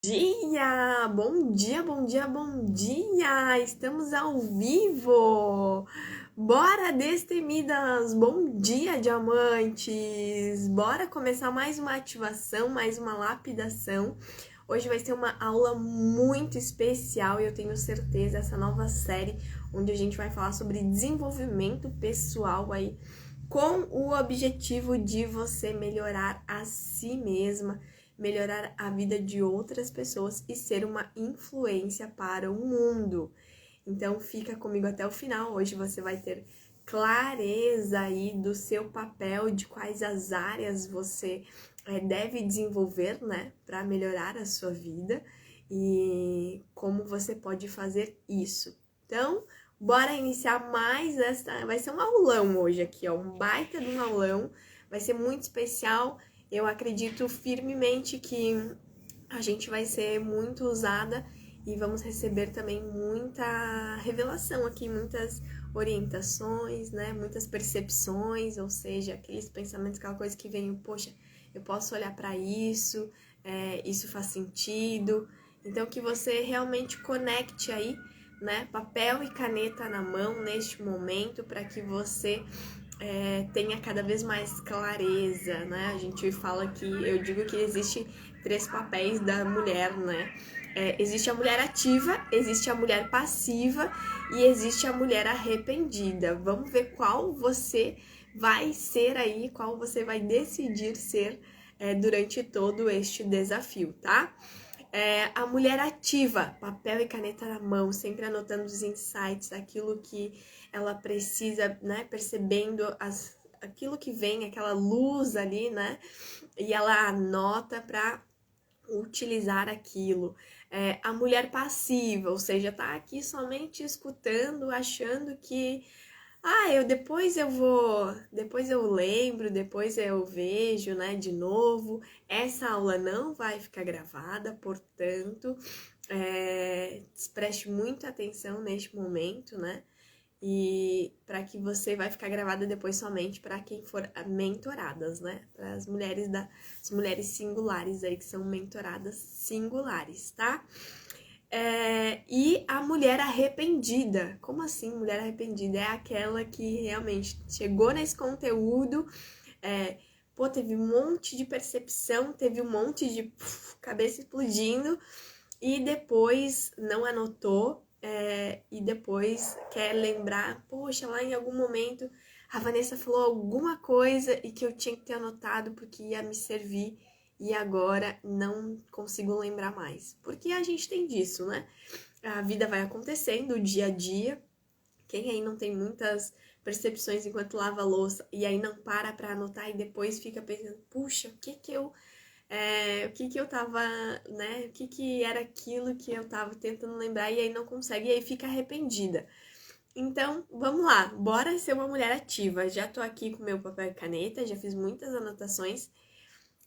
Dia! Bom dia, bom dia, bom dia! Estamos ao vivo! Bora, destemidas! Bom dia, diamantes! Bora começar mais uma ativação, mais uma lapidação. Hoje vai ser uma aula muito especial e eu tenho certeza, essa nova série onde a gente vai falar sobre desenvolvimento pessoal aí, com o objetivo de você melhorar a si mesma, melhorar a vida de outras pessoas e ser uma influência para o mundo. Então fica comigo até o final. Hoje você vai ter clareza aí do seu papel, de quais as áreas você deve desenvolver, né, para melhorar a sua vida e como você pode fazer isso. Então, bora iniciar mais esta. Vai ser um aulão hoje aqui, ó, um baita de um aulão. Vai ser muito especial. Eu acredito firmemente que a gente vai ser muito usada e vamos receber também muita revelação aqui, muitas orientações, né? Muitas percepções, ou seja, aqueles pensamentos, aquela coisa que vem, poxa, eu posso olhar para isso, isso faz sentido. Então, que você realmente conecte aí, né? Papel e caneta na mão neste momento para que você tenha cada vez mais clareza, né? A gente fala que, eu digo que existe 3 papéis da mulher, né? Existe a mulher ativa, existe a mulher passiva e existe a mulher arrependida. Vamos ver qual você vai ser aí, qual você vai decidir ser durante todo este desafio, tá? A mulher ativa, papel e caneta na mão, sempre anotando os insights, aquilo que ela precisa, né, percebendo aquilo que vem, aquela luz ali, né, e ela anota para utilizar aquilo. A mulher passiva, ou seja, tá aqui somente escutando, achando que depois eu lembro, depois eu vejo, né, de novo. Essa aula não vai ficar gravada, portanto, preste muita atenção neste momento, né? E para que você vai ficar gravada depois somente para quem for mentoradas, né? Para as mulheres singulares aí que são mentoradas singulares, tá? E a mulher arrependida. Como assim, mulher arrependida? É aquela que realmente chegou nesse conteúdo, teve um monte de percepção, teve um monte de cabeça explodindo e depois não anotou, e depois quer lembrar, poxa, lá em algum momento a Vanessa falou alguma coisa e que eu tinha que ter anotado porque ia me servir e agora não consigo lembrar mais. Porque a gente tem disso, né? A vida vai acontecendo, o dia a dia. Quem aí não tem muitas percepções enquanto lava a louça e aí não para anotar e depois fica pensando, puxa, o que eu tava, né? O que era aquilo que eu tava tentando lembrar e aí não consegue e aí fica arrependida. Então, vamos lá, bora ser uma mulher ativa. Já tô aqui com meu papel e caneta, já fiz muitas anotações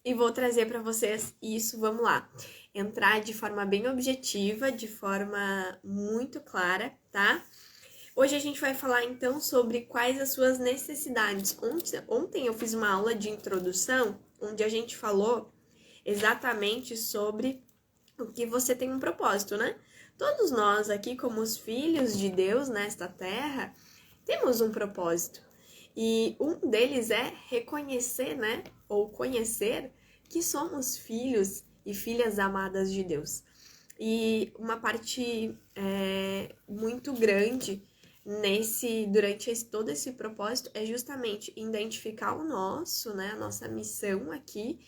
e vou trazer para vocês isso, vamos lá. Entrar de forma bem objetiva, de forma muito clara, tá? Hoje a gente vai falar então sobre quais as suas necessidades. Ontem eu fiz uma aula de introdução onde a gente falou exatamente sobre o que você tem um propósito, né? Todos nós aqui, como os filhos de Deus nesta terra, temos um propósito. E um deles é reconhecer, né? Ou conhecer que somos filhos e filhas amadas de Deus. E uma parte muito grande durante todo esse propósito é justamente identificar o nosso, né? A nossa missão aqui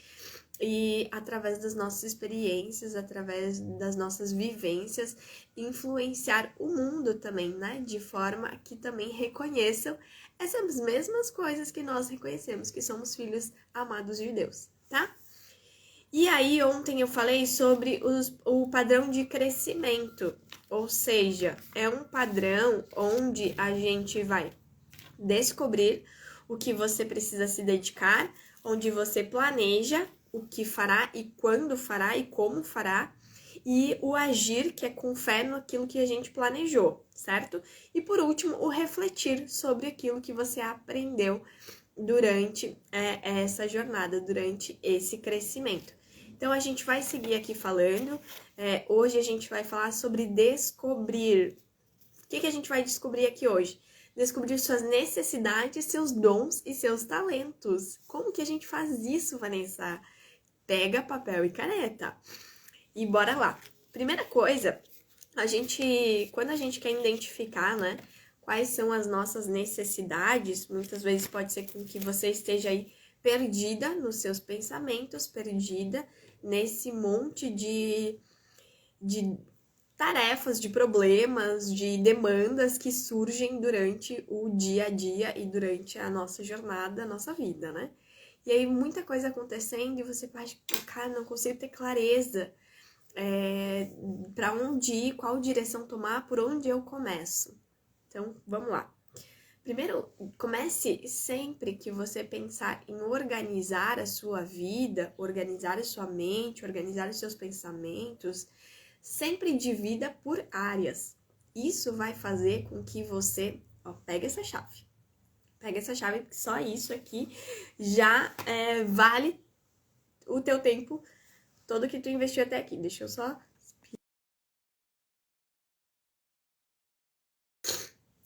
e através das nossas experiências, através das nossas vivências, influenciar o mundo também, né? De forma que também reconheçam essas mesmas coisas que nós reconhecemos, que somos filhos amados de Deus, tá? E aí, ontem eu falei sobre o padrão de crescimento, ou seja, é um padrão onde a gente vai descobrir o que você precisa se dedicar, onde você planeja o que fará e quando fará e como fará, e o agir, que é com fé naquilo que a gente planejou, certo? E por último, o refletir sobre aquilo que você aprendeu durante essa jornada, durante esse crescimento. Então, a gente vai seguir aqui falando. Hoje a gente vai falar sobre descobrir. O que a gente vai descobrir aqui hoje? Descobrir suas necessidades, seus dons e seus talentos. Como que a gente faz isso, Vanessa? Pega papel e caneta. E bora lá. Primeira coisa, quando a gente quer identificar, né, quais são as nossas necessidades, muitas vezes pode ser que você esteja aí perdida nos seus pensamentos, perdida nesse monte de tarefas, de problemas, de demandas que surgem durante o dia a dia e durante a nossa jornada, a nossa vida, né? E aí muita coisa acontecendo e você pode, cara, não consigo ter clareza para onde ir, qual direção tomar, por onde eu começo. Então, vamos lá. Primeiro, comece sempre que você pensar em organizar a sua vida, organizar a sua mente, organizar os seus pensamentos, sempre divida por áreas. Isso vai fazer com que você, pega essa chave. Pega essa chave, porque só isso aqui já vale o teu tempo todo que tu investiu até aqui. Deixa eu só...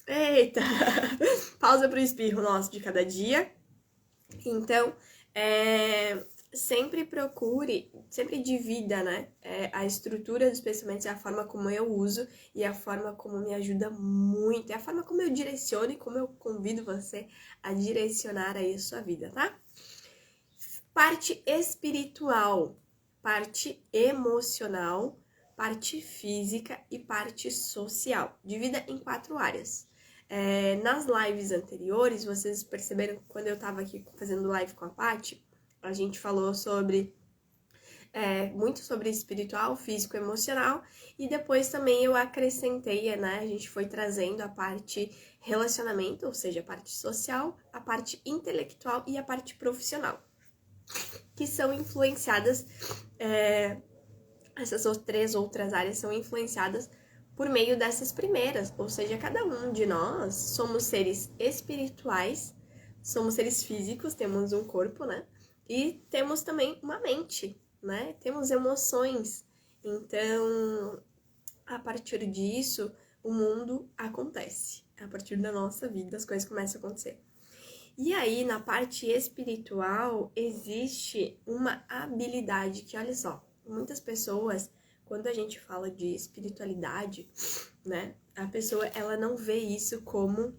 Eita! Pausa pro espirro nosso de cada dia. Então, sempre procure, sempre divida, né? A estrutura dos pensamentos é a forma como eu uso e a forma como me ajuda muito. É a forma como eu direciono e como eu convido você a direcionar aí a sua vida, tá? Parte espiritual, parte emocional, parte física e parte social. Divida em 4 áreas. Nas lives anteriores, vocês perceberam que quando eu estava aqui fazendo live com a Paty, a gente falou muito sobre espiritual, físico, emocional, e depois também eu acrescentei, né? A gente foi trazendo a parte relacionamento, ou seja, a parte social, a parte intelectual e a parte profissional, que são influenciadas, essas 3 outras áreas são influenciadas por meio dessas primeiras, ou seja, cada um de nós somos seres espirituais, somos seres físicos, temos um corpo, né? E temos também uma mente, né? Temos emoções. Então, a partir disso, o mundo acontece. A partir da nossa vida, as coisas começam a acontecer. E aí, na parte espiritual, existe uma habilidade que, olha só, muitas pessoas, quando a gente fala de espiritualidade, né, a pessoa, ela não vê isso como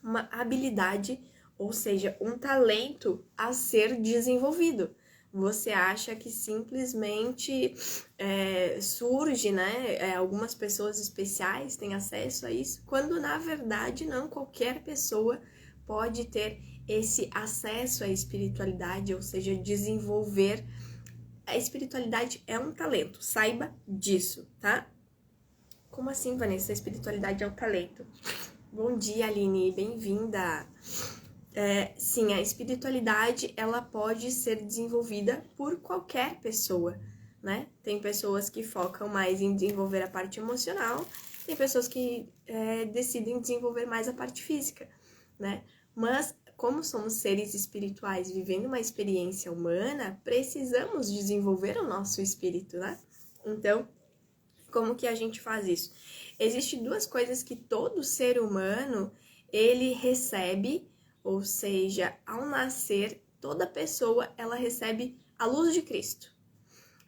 uma habilidade, ou seja, um talento a ser desenvolvido. Você acha que simplesmente surge, né, algumas pessoas especiais têm acesso a isso, quando na verdade não, qualquer pessoa pode ter esse acesso à espiritualidade, ou seja, desenvolver. A espiritualidade é um talento, saiba disso, tá? Como assim, Vanessa? A espiritualidade é um talento? Bom dia, Aline, bem-vinda! Sim, a espiritualidade, ela pode ser desenvolvida por qualquer pessoa, né? Tem pessoas que focam mais em desenvolver a parte emocional, tem pessoas que decidem desenvolver mais a parte física, né? Mas, como somos seres espirituais vivendo uma experiência humana, precisamos desenvolver o nosso espírito, né? Então, como que a gente faz isso? Existem 2 coisas que todo ser humano, ele recebe, ou seja, ao nascer, toda pessoa, ela recebe a luz de Cristo.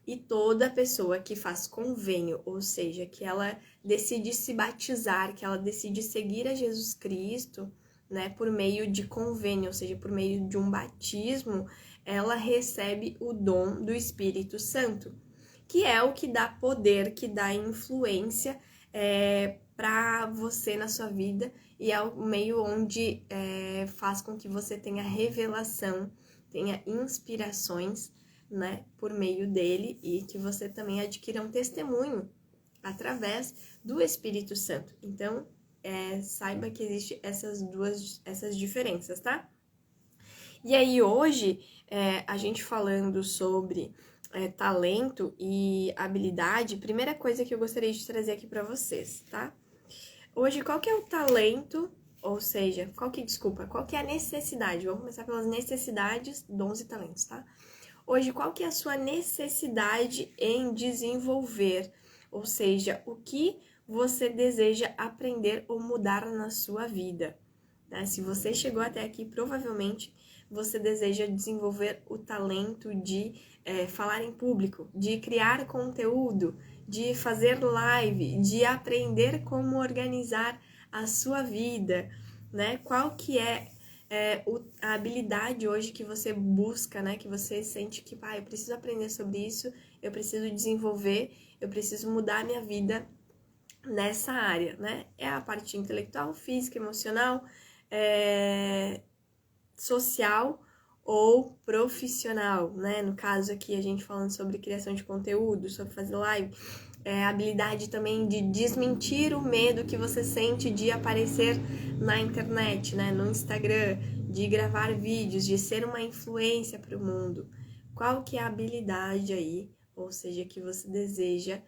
E toda pessoa que faz convênio, ou seja, que ela decide se batizar, que ela decide seguir a Jesus Cristo, né, por meio de convênio, ou seja, por meio de um batismo, ela recebe o dom do Espírito Santo, que é o que dá poder, que dá influência para você na sua vida, e é o meio onde faz com que você tenha revelação, tenha inspirações, né, por meio dele, e que você também adquira um testemunho através do Espírito Santo. Então, saiba que existem essas diferenças, tá? E aí, hoje, a gente falando sobre talento e habilidade, primeira coisa que eu gostaria de trazer aqui para vocês, tá? Hoje, qual que é o talento, ou seja, qual que é a necessidade? Vamos começar pelas necessidades, dons e talentos, tá? hoje qual que é a sua necessidade em desenvolver, ou seja, o que você deseja aprender ou mudar na sua vida, né? Se você chegou até aqui, provavelmente você deseja desenvolver o talento de falar em público, de criar conteúdo, de fazer live, de aprender como organizar a sua vida, né? Qual que é a habilidade hoje que você busca, né? Que você sente que, eu preciso aprender sobre isso, eu preciso desenvolver, eu preciso mudar a minha vida nessa área, né? É a parte intelectual, física, emocional, social ou profissional, né? No caso aqui, a gente falando sobre criação de conteúdo, sobre fazer live, a habilidade também de desmentir o medo que você sente de aparecer na internet, né? No Instagram, de gravar vídeos, de ser uma influência para o mundo. Qual que é a habilidade aí, ou seja, que você deseja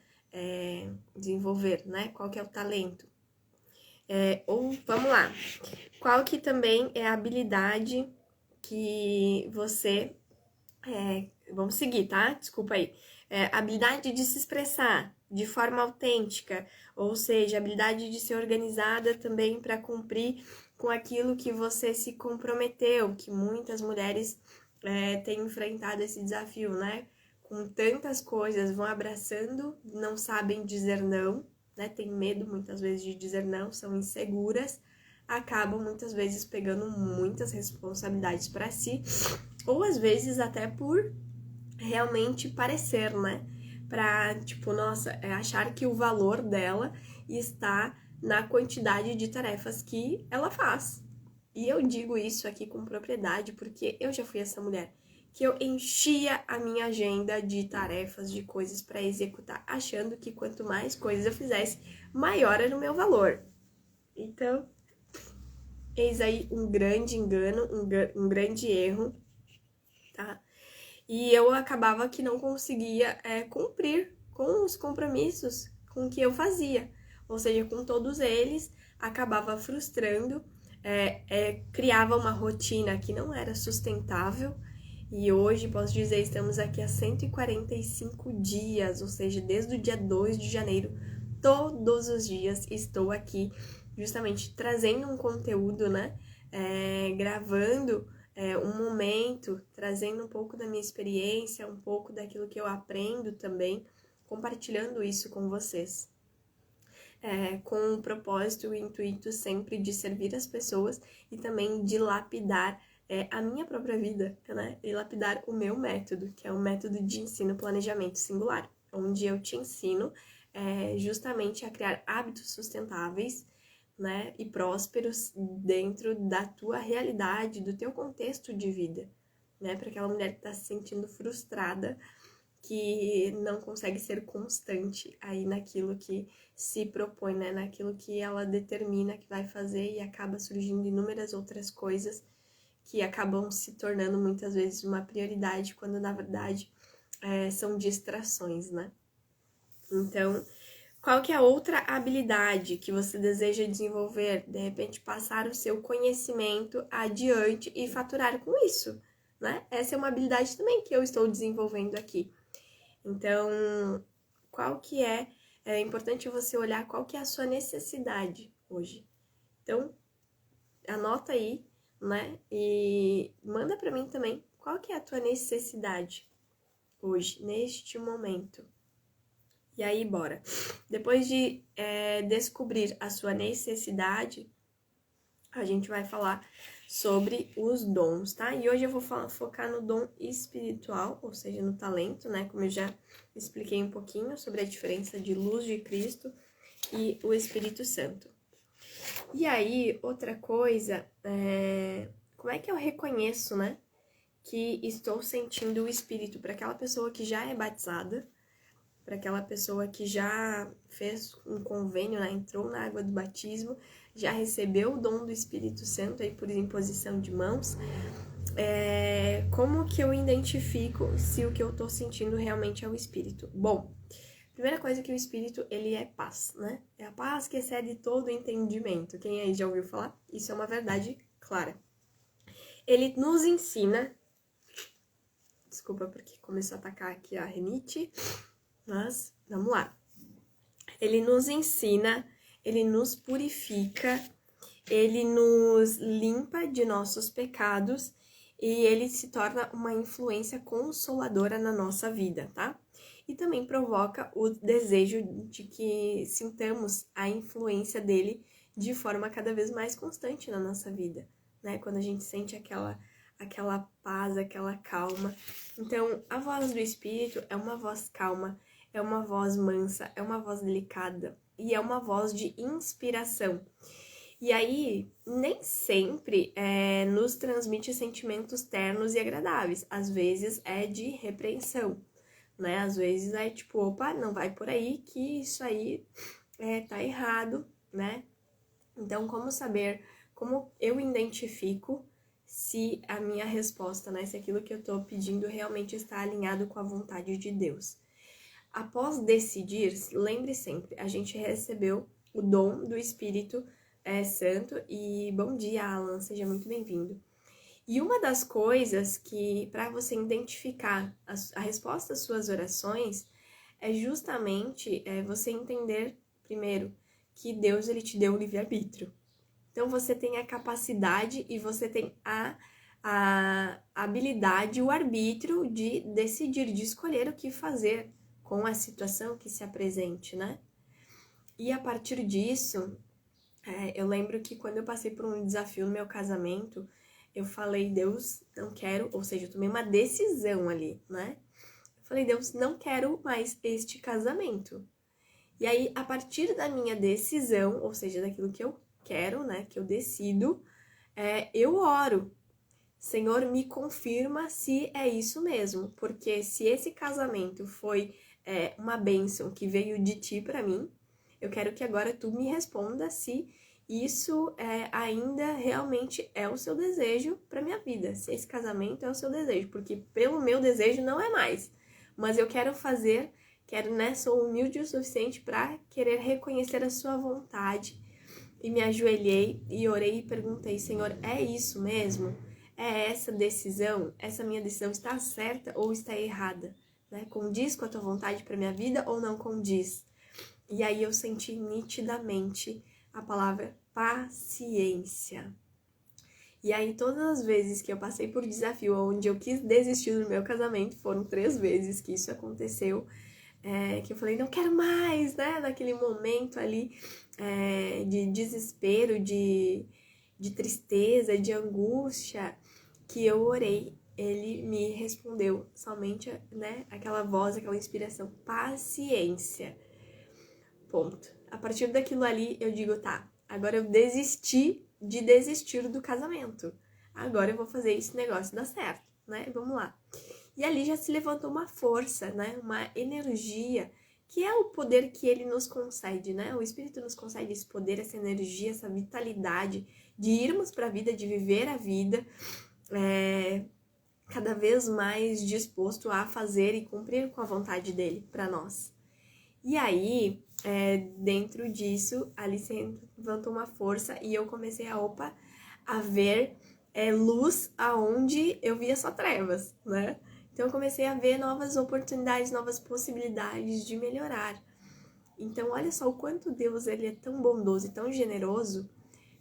desenvolver, né? Qual que é o talento? Ou, vamos lá, qual que também é a habilidade que você... vamos seguir, tá? Desculpa aí. Habilidade de se expressar de forma autêntica, ou seja, habilidade de ser organizada também para cumprir com aquilo que você se comprometeu, que muitas mulheres têm enfrentado esse desafio, né? Com tantas coisas, vão abraçando, não sabem dizer não, né? Tem medo muitas vezes de dizer não, são inseguras, acabam muitas vezes pegando muitas responsabilidades para si, ou às vezes até por realmente parecer, né? Pra, tipo, nossa, achar que o valor dela está na quantidade de tarefas que ela faz. E eu digo isso aqui com propriedade porque eu já fui essa mulher que eu enchia a minha agenda de tarefas, de coisas para executar, achando que quanto mais coisas eu fizesse, maior era o meu valor. Então, eis aí um grande engano, um grande erro, tá? E eu acabava que não conseguia cumprir com os compromissos com que eu fazia. Ou seja, com todos eles, acabava frustrando, criava uma rotina que não era sustentável. E hoje, posso dizer, estamos aqui há 145 dias, ou seja, desde o dia 2 de janeiro, todos os dias estou aqui justamente trazendo um conteúdo, né? Gravando um momento, trazendo um pouco da minha experiência, um pouco daquilo que eu aprendo também, compartilhando isso com vocês. Com o propósito e o intuito sempre de servir as pessoas e também de lapidar a minha própria vida, né? E lapidar o meu método, que é o método de ensino planejamento singular, onde eu te ensino justamente a criar hábitos sustentáveis, né, e prósperos dentro da tua realidade, do teu contexto de vida, né, para aquela mulher que está se sentindo frustrada, que não consegue ser constante aí naquilo que se propõe, né, naquilo que ela determina que vai fazer e acaba surgindo inúmeras outras coisas que acabam se tornando muitas vezes uma prioridade, quando na verdade são distrações, né? Então, qual que é a outra habilidade que você deseja desenvolver? De repente, passar o seu conhecimento adiante e faturar com isso, né? Essa é uma habilidade também que eu estou desenvolvendo aqui. Então, qual que é importante você olhar qual que é a sua necessidade hoje. Então, anota aí, né? E manda para mim também qual que é a tua necessidade hoje, neste momento. E aí, bora. Depois de descobrir a sua necessidade, a gente vai falar sobre os dons, tá? E hoje eu vou focar no dom espiritual, ou seja, no talento, né? Como eu já expliquei um pouquinho sobre a diferença de luz de Cristo e o Espírito Santo. E aí, outra coisa, como é que eu reconheço, né, que estou sentindo o Espírito para aquela pessoa que já é batizada, para aquela pessoa que já fez um convênio, né, entrou na água do batismo, já recebeu o dom do Espírito Santo aí por imposição de mãos. Como que eu identifico se o que eu tô sentindo realmente é o Espírito? Bom, primeira coisa que o Espírito, ele é paz, né? É a paz que excede todo o entendimento. Quem aí já ouviu falar? Isso é uma verdade clara. Ele nos ensina Desculpa porque começou a atacar aqui a rinite, mas vamos lá. Ele nos ensina, ele nos purifica, ele nos limpa de nossos pecados e ele se torna uma influência consoladora na nossa vida, tá? E também provoca o desejo de que sintamos a influência dele de forma cada vez mais constante na nossa vida, né? Quando a gente sente aquela paz, aquela calma. Então, a voz do Espírito é uma voz calma, é uma voz mansa, é uma voz delicada e é uma voz de inspiração. E aí, nem sempre nos transmite sentimentos ternos e agradáveis. Às vezes é de repreensão, né? Às vezes é tipo, opa, não vai por aí, que isso aí tá errado, né? Então, como saber, como eu identifico se a minha resposta, né? Se aquilo que eu tô pedindo realmente está alinhado com a vontade de Deus. Após decidir, lembre sempre, a gente recebeu o dom do Espírito Santo e bom dia, Alan, seja muito bem-vindo. E uma das coisas que, para você identificar a resposta às suas orações, é justamente você entender, primeiro, que Deus ele te deu o livre-arbítrio. Então, você tem a capacidade e você tem a habilidade, o arbítrio de decidir, de escolher o que fazer com a situação que se apresente, né? E a partir disso, eu lembro que quando eu passei por um desafio no meu casamento, eu falei, Deus, não quero, ou seja, eu tomei uma decisão ali, né? Eu falei, Deus, não quero mais este casamento. E aí, a partir da minha decisão, ou seja, daquilo que eu quero, né, que eu decido, eu oro. Senhor, me confirma se é isso mesmo, porque se esse casamento foi uma bênção que veio de ti para mim, eu quero que agora tu me responda se isso ainda realmente é o seu desejo para minha vida, se esse casamento é o seu desejo, porque pelo meu desejo não é mais, mas eu quero fazer, né, sou humilde o suficiente para querer reconhecer a sua vontade. E me ajoelhei e orei e perguntei, Senhor, é isso mesmo? É essa decisão? Essa minha decisão está certa ou está errada? Né? Condiz com a tua vontade para minha vida ou não condiz? E aí eu senti nitidamente a palavra paciência. E aí todas as vezes que eu passei por desafio onde eu quis desistir do meu casamento, foram 3 vezes que isso aconteceu, que eu falei, não quero mais, né? Naquele momento ali de desespero, de tristeza, de angústia, que eu orei, ele me respondeu somente, né? Aquela voz, aquela inspiração, paciência. Ponto. A partir daquilo ali, eu digo, tá, agora eu desisti de desistir do casamento. Agora eu vou fazer esse negócio dar certo, né? Vamos lá. E ali já se levantou uma força, né? Uma energia, que é o poder que ele nos concede, né? O Espírito nos concede esse poder, essa energia, essa vitalidade de irmos para a vida, de viver a vida, cada vez mais disposto a fazer e cumprir com a vontade dele para nós. E aí, dentro disso, ali se levantou uma força e eu comecei a ver luz aonde eu via só trevas, né? Então eu comecei a ver novas oportunidades, novas possibilidades de melhorar. Então olha só o quanto Deus ele é tão bondoso e tão generoso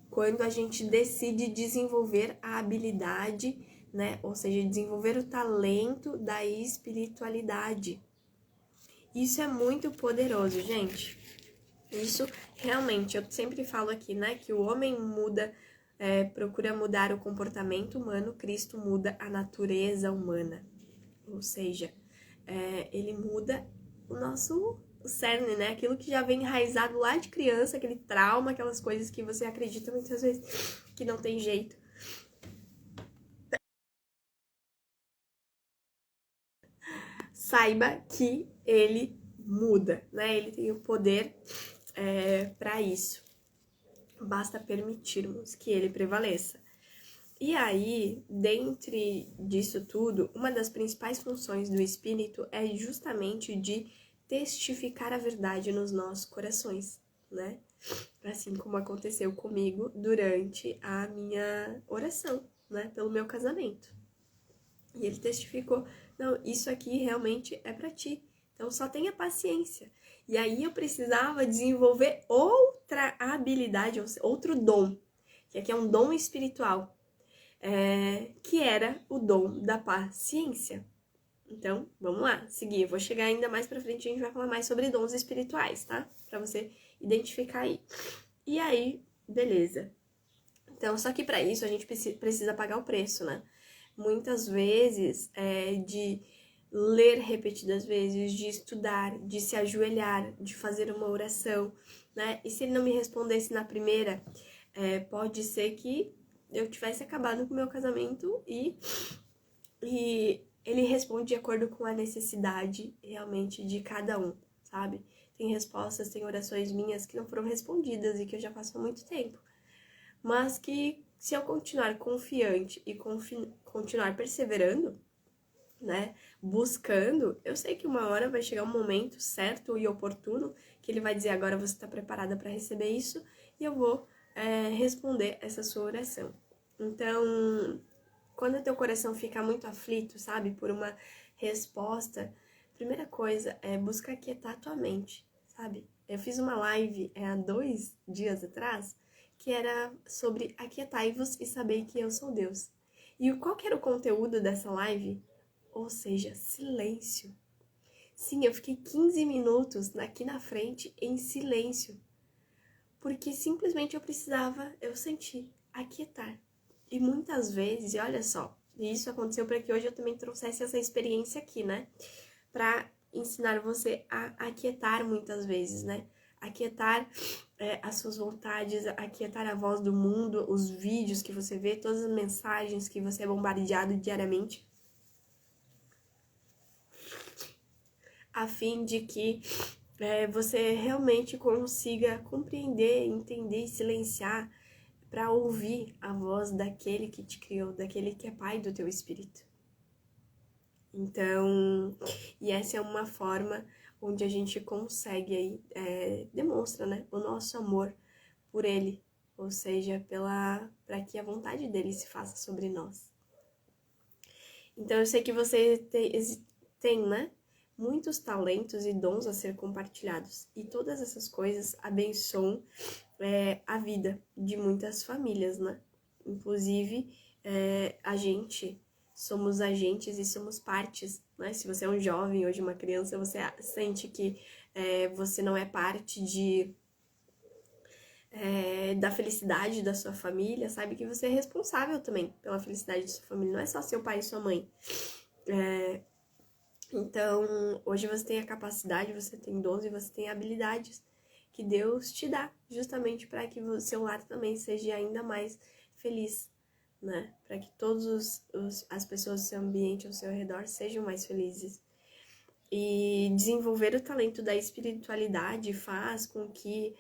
quando a gente decide desenvolver a habilidade, né? Ou seja, desenvolver o talento da espiritualidade. Isso é muito poderoso, gente. Isso realmente, eu sempre falo aqui, né? Que o homem muda, procura mudar o comportamento humano, Cristo muda a natureza humana. Ou seja, ele muda o cerne, né? Aquilo que já vem enraizado lá de criança, aquele trauma, aquelas coisas que você acredita muitas vezes que não tem jeito. Saiba que ele muda, né? Ele tem o poder para isso. Basta permitirmos que ele prevaleça. E aí, dentre disso tudo, uma das principais funções do Espírito é justamente de testificar a verdade nos nossos corações, né? Assim como aconteceu comigo durante a minha oração, né? Pelo meu casamento. E ele testificou não, isso aqui realmente é pra ti. Então só tenha paciência. E aí eu precisava desenvolver outra habilidade, outro dom, que aqui é um dom espiritual, que era o dom da paciência. Então, vamos lá, seguir. Eu vou chegar ainda mais pra frente, a gente vai falar mais sobre dons espirituais, tá? Pra você identificar aí. E aí, beleza. Então, só que pra isso a gente precisa pagar o preço, né? Muitas vezes, de ler repetidas vezes, de estudar, de se ajoelhar, de fazer uma oração, né? E se ele não me respondesse na primeira, pode ser que eu tivesse acabado com o meu casamento e ele responde de acordo com a necessidade realmente de cada um, sabe? Tem respostas, tem orações minhas que não foram respondidas e que eu já faço há muito tempo. Mas que se eu continuar confiante e continuar perseverando, né, buscando, eu sei que uma hora vai chegar um momento certo e oportuno que ele vai dizer, agora você está preparada para receber isso e eu vou responder essa sua oração. Então, quando teu coração fica muito aflito, sabe, por uma resposta, primeira coisa é buscar aquietar tua mente, sabe? Eu fiz uma live há 2 dias atrás que era sobre aquietai-vos e saber que eu sou Deus. E qual que era o conteúdo dessa live? Ou seja, silêncio. Sim, eu fiquei 15 minutos aqui na frente em silêncio, porque simplesmente eu senti aquietar. E muitas vezes, e olha só, isso aconteceu para que hoje eu também trouxesse essa experiência aqui, né? Para ensinar você a aquietar muitas vezes, né? Aquietar as suas vontades, aquietar a voz do mundo, os vídeos que você vê, todas as mensagens que você é bombardeado diariamente, a fim de que você realmente consiga compreender, entender e silenciar para ouvir a voz daquele que te criou, daquele que é pai do teu espírito. Então, e essa é uma forma onde a gente consegue aí, demonstra, né, o nosso amor por ele, ou seja, para que a vontade dele se faça sobre nós. Então, eu sei que você tem, né, muitos talentos e dons a ser compartilhados, e todas essas coisas abençoam a vida de muitas famílias, né? Inclusive, a gente somos agentes e somos partes, né? Se você é um jovem ou de uma criança, você sente que você não é parte da felicidade da sua família, sabe que você é responsável também pela felicidade da sua família, não é só seu pai e sua mãe. Então, hoje você tem a capacidade, você tem dons e você tem habilidades que Deus te dá, justamente para que o seu lar também seja ainda mais feliz, né? Para que todas as pessoas do seu ambiente, ao seu redor, sejam mais felizes. E desenvolver o talento da espiritualidade faz com que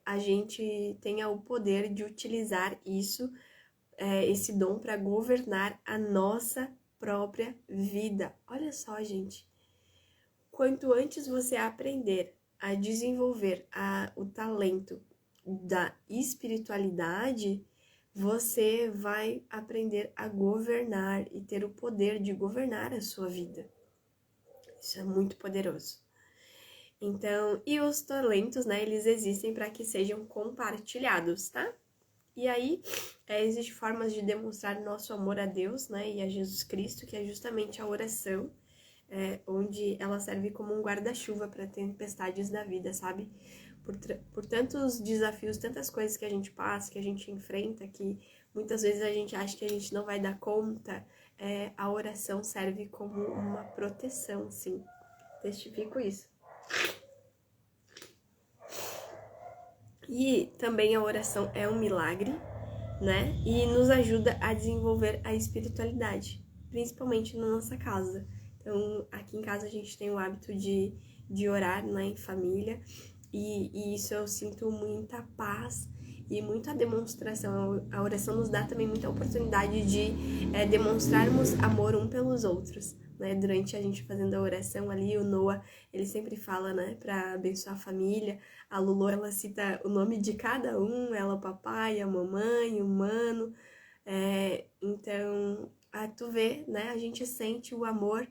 a gente tenha o poder de utilizar isso, esse dom, para governar a nossa própria vida. Olha só, gente. Quanto antes você aprender a desenvolver o talento da espiritualidade, você vai aprender a governar e ter o poder de governar a sua vida. Isso é muito poderoso. Então, e os talentos, né, eles existem para que sejam compartilhados, tá? E aí, existem formas de demonstrar nosso amor a Deus, né, e a Jesus Cristo, que é justamente a oração, onde ela serve como um guarda-chuva para tempestades da vida, sabe? Por tantos desafios, tantas coisas que a gente passa, que a gente enfrenta, que muitas vezes a gente acha que a gente não vai dar conta, a oração serve como uma proteção, sim. Testifico isso. E também a oração é um milagre, né? E nos ajuda a desenvolver a espiritualidade, principalmente na nossa casa. Então, aqui em casa a gente tem o hábito de orar, né, em família, e isso eu sinto muita paz e muita demonstração. A oração nos dá também muita oportunidade de demonstrarmos amor um pelos outros, né? Durante a gente fazendo a oração ali, o Noah, ele sempre fala, né, para abençoar a família. A Lulu, ela cita o nome de cada um, ela o papai, a mamãe, o mano. Então, tu vê, né? A gente sente o amor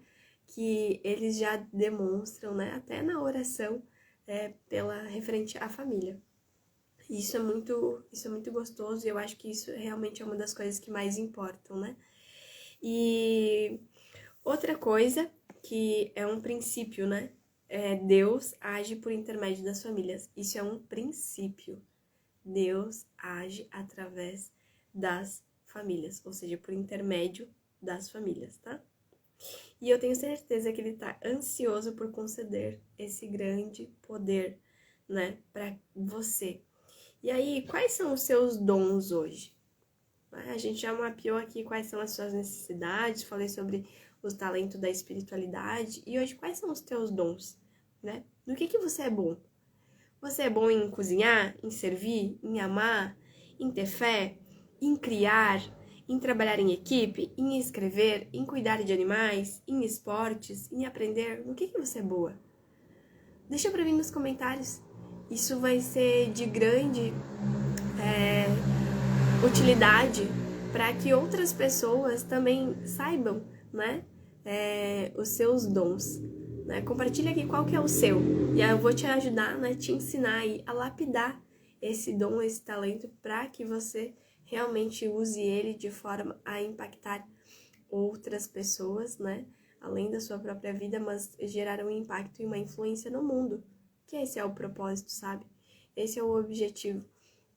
que eles já demonstram, né? Até na oração, pela referente à família. Isso é muito gostoso e eu acho que isso realmente é uma das coisas que mais importam, né? E outra coisa que é um princípio, né? Deus age por intermédio das famílias. Isso é um princípio. Deus age através das famílias, ou seja, por intermédio das famílias, tá? E eu tenho certeza que ele tá ansioso por conceder esse grande poder, né, para você. E aí, quais são os seus dons hoje? A gente já mapeou aqui quais são as suas necessidades, falei sobre os talentos da espiritualidade. E hoje, quais são os teus dons, né? No que você é bom? Você é bom em cozinhar, em servir, em amar, em ter fé, em criar, em trabalhar em equipe, em escrever, em cuidar de animais, em esportes, em aprender? No que você é boa? Deixa pra mim nos comentários. Isso vai ser de grande utilidade para que outras pessoas também saibam, né, os seus dons. Né? Compartilha aqui qual que é o seu e aí eu vou te ajudar, né, te ensinar aí a lapidar esse dom, esse talento para que você realmente use ele de forma a impactar outras pessoas, né, além da sua própria vida, mas gerar um impacto e uma influência no mundo, que esse é o propósito, sabe? Esse é o objetivo.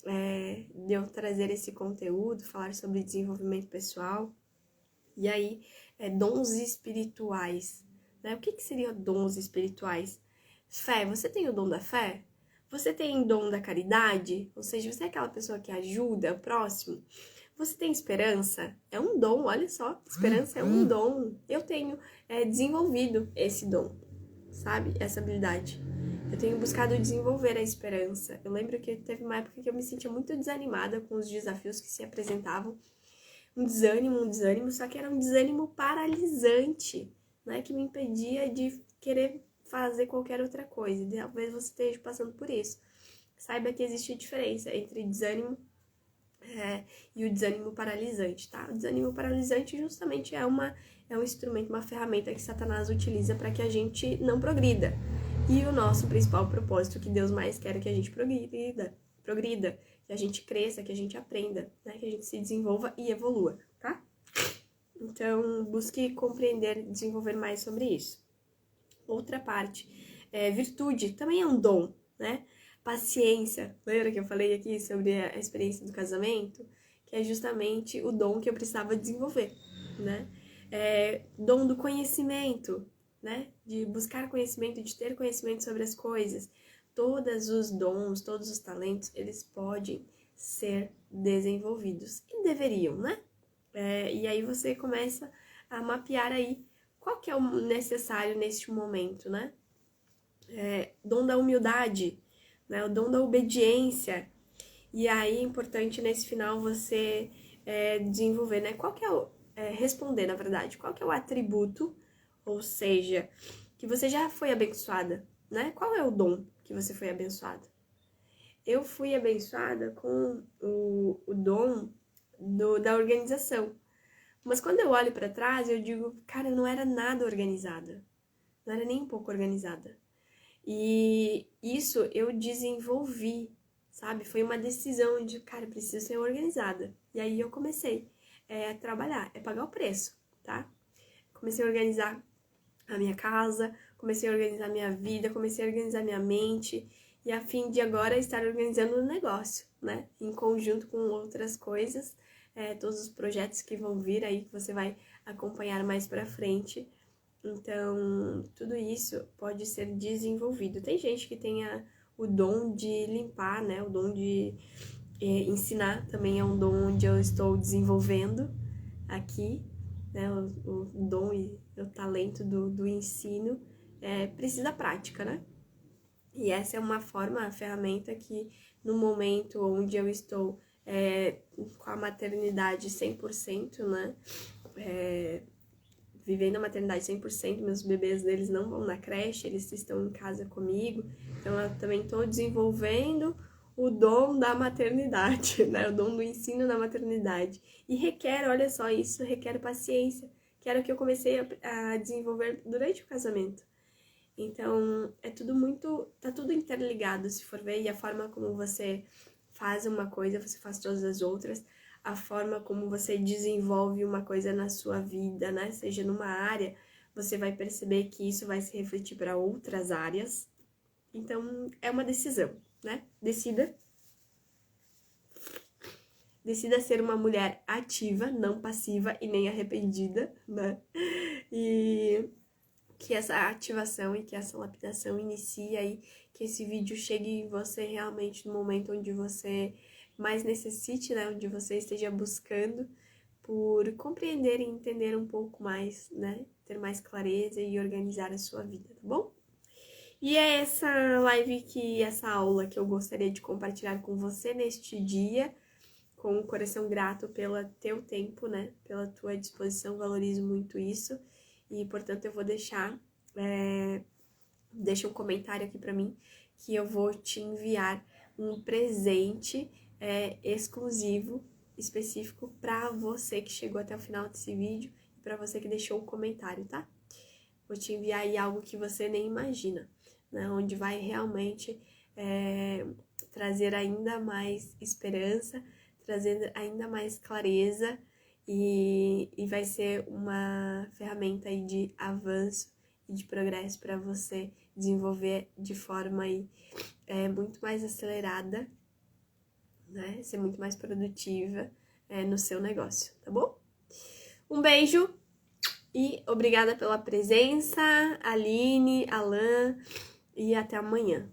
De eu trazer esse conteúdo, falar sobre desenvolvimento pessoal. E aí, dons espirituais. Né? O que seriam dons espirituais? Fé. Você tem o dom da fé? Você tem o dom da caridade? Ou seja, você é aquela pessoa que ajuda o próximo? Você tem esperança? É um dom, olha só. Esperança é um dom. Eu tenho desenvolvido esse dom, sabe? Essa habilidade. Eu tenho buscado desenvolver a esperança. Eu lembro que teve uma época que eu me sentia muito desanimada com os desafios que se apresentavam. Um desânimo, só que era um desânimo paralisante, né? Que me impedia de querer fazer qualquer outra coisa. E talvez você esteja passando por isso. Saiba que existe a diferença entre desânimo e o desânimo paralisante, tá? O desânimo paralisante justamente é um instrumento, uma ferramenta que Satanás utiliza para que a gente não progrida. E o nosso principal propósito, que Deus mais quer, é que a gente progrida, que a gente cresça, que a gente aprenda, né? Que a gente se desenvolva e evolua, tá? Então, busque compreender, desenvolver mais sobre isso. Outra parte, virtude, também é um dom, né? Paciência, lembra que eu falei aqui sobre a experiência do casamento? Que é justamente o dom que eu precisava desenvolver, né? Dom do conhecimento, né? De buscar conhecimento, de ter conhecimento sobre as coisas. Todos os dons, todos os talentos, eles podem ser desenvolvidos. E deveriam, né? E aí você começa a mapear aí qual que é o necessário neste momento, né? Dom da humildade, né? O dom da obediência. E aí é importante nesse final você desenvolver, né? Qual que é responder, na verdade, qual que é o atributo, ou seja, que você já foi abençoada, né? Qual é o dom que você foi abençoada? Eu fui abençoada com o dom da organização. Mas quando eu olho para trás, eu digo, cara, eu não era nada organizada. Não era nem um pouco organizada. E isso eu desenvolvi, sabe? Foi uma decisão de, cara, preciso ser organizada. E aí eu comecei a trabalhar, pagar o preço, tá? Comecei a organizar a minha casa, comecei a organizar a minha vida, comecei a organizar a minha mente. E a fim de agora estar organizando o negócio, né? Em conjunto com outras coisas, todos os projetos que vão vir aí, que você vai acompanhar mais pra frente. Então, tudo isso pode ser desenvolvido. Tem gente que tem o dom de limpar, né? O dom de ensinar também é um dom onde eu estou desenvolvendo aqui, né? O dom e o talento do ensino precisa prática, né? E essa é uma forma, a ferramenta que no momento onde eu estou com a maternidade 100%, né? Vivendo a maternidade 100%, meus bebês deles não vão na creche, eles estão em casa comigo. Então, eu também estou desenvolvendo o dom da maternidade, né? O dom do ensino na maternidade. E requer, olha só, isso requer paciência, que era o que eu comecei a desenvolver durante o casamento. Então, tá tudo interligado, se for ver, e a forma como você faz uma coisa, você faz todas as outras, a forma como você desenvolve uma coisa na sua vida, né? Seja numa área, você vai perceber que isso vai se refletir para outras áreas. Então, é uma decisão, né? Decida ser uma mulher ativa, não passiva e nem arrependida, né? E que essa ativação e que essa lapidação inicie aí, que esse vídeo chegue em você realmente no momento onde você mais necessite, né? Onde você esteja buscando por compreender e entender um pouco mais, né? Ter mais clareza e organizar a sua vida, tá bom? E é essa essa aula que eu gostaria de compartilhar com você neste dia, com o coração grato pelo teu tempo, né? Pela tua disposição, valorizo muito isso. E, portanto, eu vou deixa um comentário aqui pra mim, que eu vou te enviar um presente exclusivo, específico pra você que chegou até o final desse vídeo e pra você que deixou um comentário, tá? Vou te enviar aí algo que você nem imagina, né? Onde vai realmente trazer ainda mais esperança, trazer ainda mais clareza e vai ser uma ferramenta aí de avanço e de progresso para você desenvolver de forma aí, muito mais acelerada, né? Ser muito mais produtiva no seu negócio, tá bom? Um beijo! E obrigada pela presença, Aline, Alan, e até amanhã.